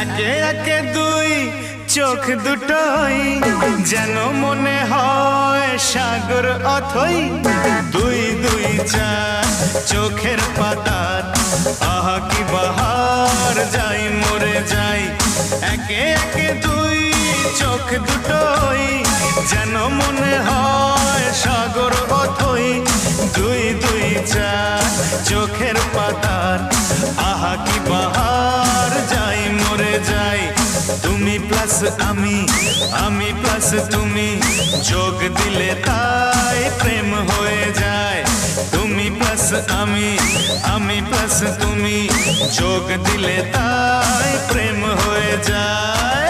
একে একে দুই চোখ দুটোই যেন মনে হয় সাগর অথই। দুই দুই চার চোখের পাতার আহা কি বাহার, যাই মরে যাই। একে একে দুই চোখ দুটোই যেন মনে হয় সাগর অথই। দুই দুই চার চোখের পাতার আহা কি বাহার, যাই মরে যাই। তুমি প্লাস আমি, আমি প্লাস তুমি, যোগ দিলে তাই প্রেম হয়ে যায়। তুমি প্লাস আমি, আমি প্লাস তুমি, যোগ দিলে তাই প্রেম হয়ে যায়।